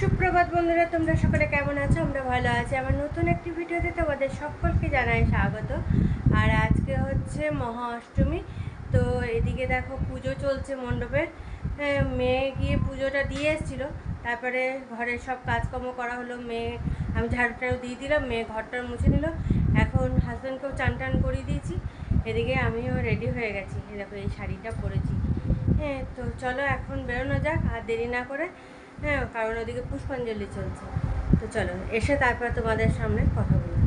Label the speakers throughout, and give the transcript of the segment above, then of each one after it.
Speaker 1: সুপ্রভাত বন্ধুরা, তোমরা সকলে কেমন আছো? আমরা ভালো আছি। আমার নতুন একটি ভিডিওতে তোমাদের সকলকে জানাই স্বাগত। আর আজকে হচ্ছে মহা অষ্টমী। তো এদিকে দেখো পুজো চলছে মণ্ডপে। মেয়ে গিয়ে পুজোটা দিয়ে এসেছিলো, তারপরে ঘরের সব কাজকর্ম করা হলো। আমি ঝাড়ুটাও দিয়ে দিলাম, মেয়ে ঘরটা মুছে নিল। এখন হাজব্যান্ডকেও চান টান করিয়ে দিয়েছি। এদিকে আমিও রেডি হয়ে গেছি, দেখো এই শাড়িটা পরেছি। হ্যাঁ, তো চলো এখন বেরোনো যাক আর দেরি না করে। হ্যাঁ, কারণ ওদিকে পুষ্পাঞ্জলি চলছে। তো চলো এসে তারপর তোমাদের সামনে কথা বলবো।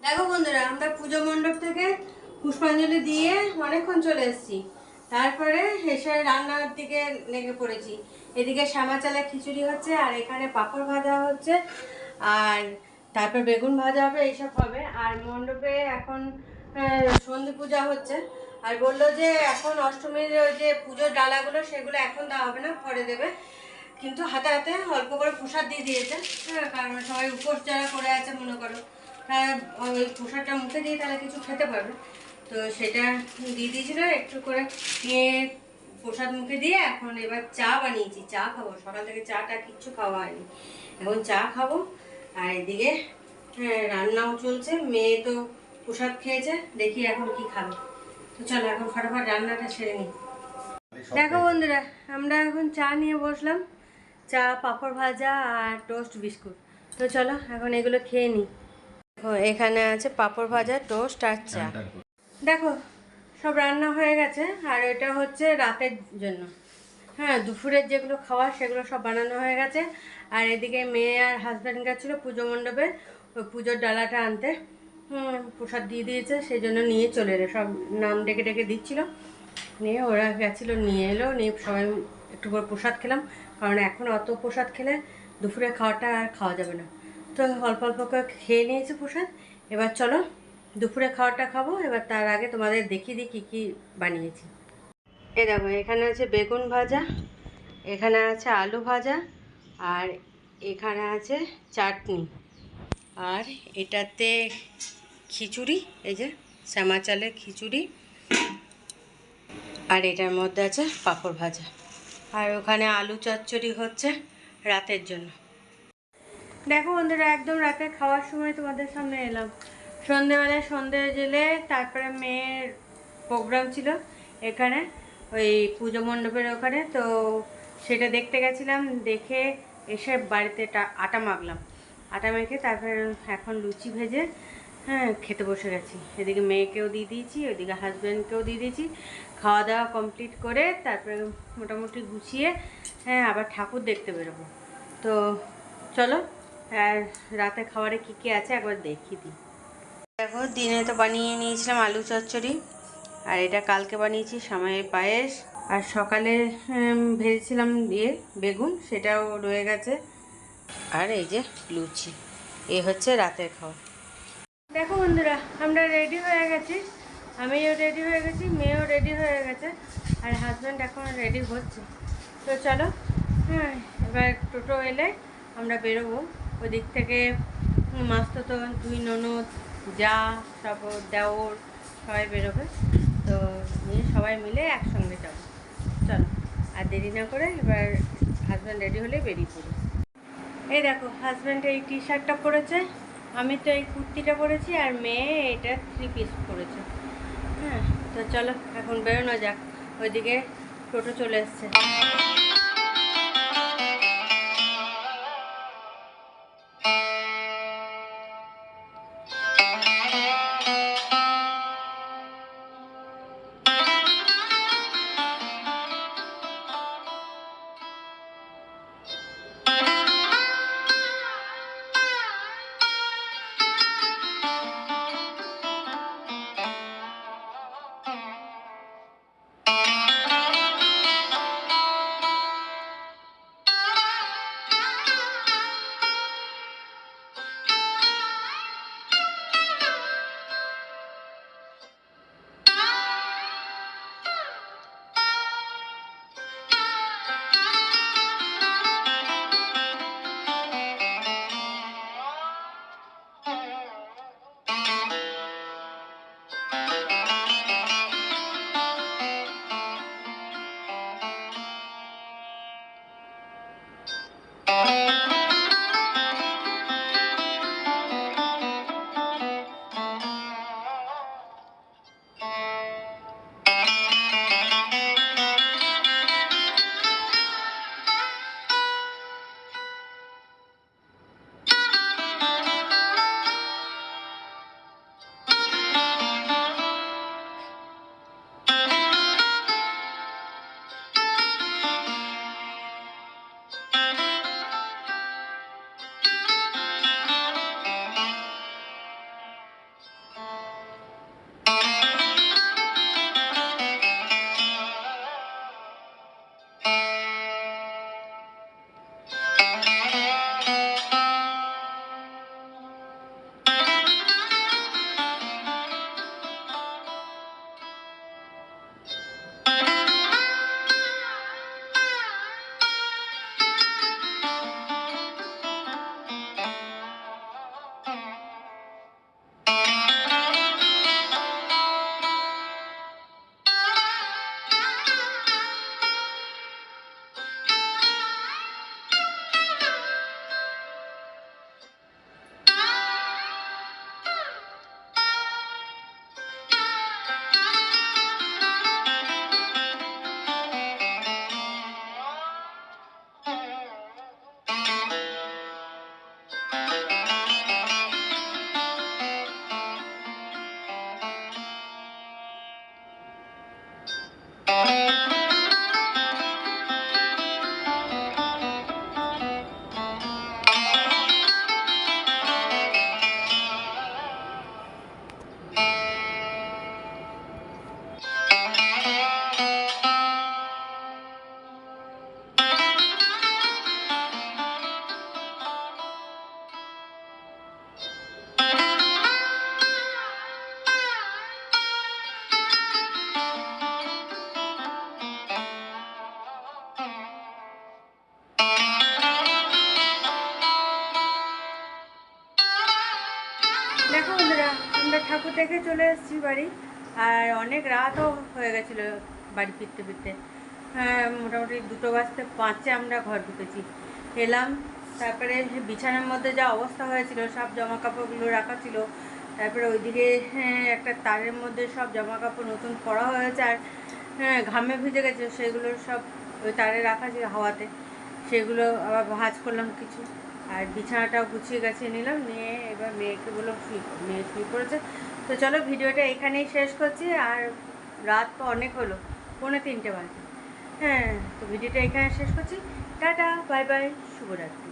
Speaker 1: দেখো বন্ধুরা, আমরা পুজো মণ্ডপ থেকে পুষ্পাঞ্জলি দিয়ে অনেকক্ষণ চলে এসেছি। তারপরে এসে রান্নার দিকে লেগে পড়েছি। এদিকে শ্যামা চালের খিচুড়ি হচ্ছে, আর এখানে পাঁপড় ভাজা হচ্ছে, আর তারপর বেগুন ভাজা হবে, এইসব হবে। আর মণ্ডপে এখন সন্ধি পূজা হচ্ছে। আর বললো যে এখন অষ্টমীর যে পুজোর ডালাগুলো সেগুলো এখন দেওয়া হবে না, পরে দেবে। কিন্তু হাতে হাতে অল্প করে প্রসাদ দিয়ে দিয়েছে। হ্যাঁ, কারণ সবাই উপোস যারা করে আছে মনে করো, তারা ওই প্রসাদটা মুখে দিয়ে তাহলে কিছু খেতে পারবে। তো সেটা দিয়ে দিয়েছিল একটু করে নিয়ে, প্রসাদ মুখে দিয়ে এখন এবার চা বানিয়েছি, চা খাবো। সকাল থেকে চাটা কিচ্ছু খাওয়া হয়নি, এখন চা খাবো। আর এদিকে রান্নাও চলছে। মেয়ে তো প্রসাদ খেয়েছে, দেখি এখন কি খাবে। তো চলো এখন ফটাফট রান্নাটা সেরে নিই। দেখো বন্ধুরা, আমরা এখন চা নিয়ে বসলাম। চা, পাঁপড় ভাজা আর টোস্ট বিস্কুট। তো চলো এখন এগুলো খেয়ে নিই। দেখো এখানে আছে পাঁপড় ভাজা, টোস্ট আর চা। দেখো সব রান্না হয়ে গেছে, আর এটা হচ্ছে রাতের জন্য। হ্যাঁ, দুপুরের যেগুলো খাওয়ার সেগুলো সব বানানো হয়ে গেছে। আর এদিকে মেয়ে আর হাজব্যান্ড গেছিলো পুজো মণ্ডপে ওই পুজোর ডালাটা আনতে। প্রসাদ দিয়ে দিয়েছে, সেই জন্য নিয়ে চলে এলো। সব নাম ডেকে ডেকে দিচ্ছিলো, নিয়ে ওরা গেছিলো, নিয়ে এলো। নিয়ে সবাই একটু করে প্রসাদ খেলাম, কারণ এখন অত প্রসাদ খেলে দুপুরে খাওয়াটা আর খাওয়া যাবে না। তো অল্প অল্প করে খেয়ে নিয়েছি প্রসাদ। এবার চলো দুপুরে খাওয়াটা খাবো। এবার তার আগে তোমাদের দেখিয়ে দিই কী কী বানিয়েছি। এ দেখো, এখানে আছে বেগুন ভাজা, এখানে আছে আলু ভাজা, আর এখানে আছে চাটনি, আর এটাতে খিচুড়ি, এই যে শ্যামা চালের খিচুড়ি, আর এটার মধ্যে আছে পাঁপড় ভাজা। আর ওখানে আলু চচ্চড়ি হচ্ছে রাতের জন্য। দেখো বন্ধুরা, একদম রাতে খাওয়ার সময় তোমাদের সামনে এলাম। সন্ধেবেলায় সন্ধে জেলে তারপরে মেয়ের প্রোগ্রাম ছিল এখানে ওই পুজো মণ্ডপের ওখানে। তো সেটা দেখতে গেছিলাম, দেখে এসে বাড়িতে আটা মাখলাম। আটা মেখে তারপরে এখন লুচি ভেজে খেতে বসে গেছি। এদিকে মেয়েকেও দিয়ে দিয়েছি, ওইদিকে হাজব্যান্ডকেও দিয়ে দিয়েছি। খাওয়া দাওয়া কমপ্লিট করে তারপরে মোটামুটি গুছিয়ে আবার ঠাকুর দেখতে বেরোবো। তো চলো আর রাতে খাবারে কী কী আছে একবার দেখিয়ে দিই। দেখো, দিনে তো বানিয়ে নিয়েছিলাম আলু চচ্চড়ি, আর এটা কালকে বানিয়েছি সামাইয়ের পায়েস, আর সকালে ভেজেছিলাম দিয়ে বেগুন, সেটাও রয়ে গেছে। আর এই যে লুচি, এই হচ্ছে রাতের খাওয়া। দেখো বন্ধুরা, আমরা রেডি হয়ে গেছি। আমিও রেডি হয়ে গেছি, মেয়েও রেডি হয়ে গেছে, আর হাজব্যান্ড এখন রেডি হচ্ছে। তো চলো এবার টোটো এলে আমরা বেরোবো। ওই দিক থেকে মাস্তো তো দুই ননদ, যা, সব দেওর সবাই বেরোবে। তো নিয়ে সবাই মিলে একসঙ্গে যাবো। চলো আর দেরি না করে এবার হাজব্যান্ড রেডি হলে বেরিয়ে পড়ি। এই দেখো, হাজব্যান্ড এই টি শার্টটা পরেছে, আমি তো এই কুর্তিটা পরেছি, আর মেয়ে এটা 3 পিস পরেছে। তো চলো এখন বেরোনো যাক। ওইদিকে টোটো চলে এসছে। দেখো বন্ধুরা, আমরা ঠাকুর দেখে চলে এসেছি বাড়ি। আর অনেক রাতও হয়ে গেছিলো বাড়ি ফিরতে ফিরতে। মোটামুটি 2:05 আমরা ঘর ঢুকেছি। এলাম, তারপরে বিছানার মধ্যে যা অবস্থা হয়েছিল, সব জামা কাপড়গুলো রাখা ছিল। তারপরে ওইদিকে একটা তারের মধ্যে সব জামা কাপড় নতুন পরা হয়েছে, আর ঘামে ভিজে গেছে, সেগুলো সব ওই তারে রাখা ছিল হাওয়াতে। সেগুলো আবার ভাঁজ করলাম কিছু, আর বিছানাটাও গুছিয়ে গাছিয়ে নিলাম, নিয়ে এবার মেয়েকে বললাম মেয়ে শুয়ে পড়েছে। তো চলো ভিডিওটা এখানেই শেষ করছি। আর রাত তো অনেক হলো, 2:45 বাজে। হ্যাঁ, তো ভিডিওটা এখানে শেষ করছি। টাটা, বাই বাই, শুভরাত্রি।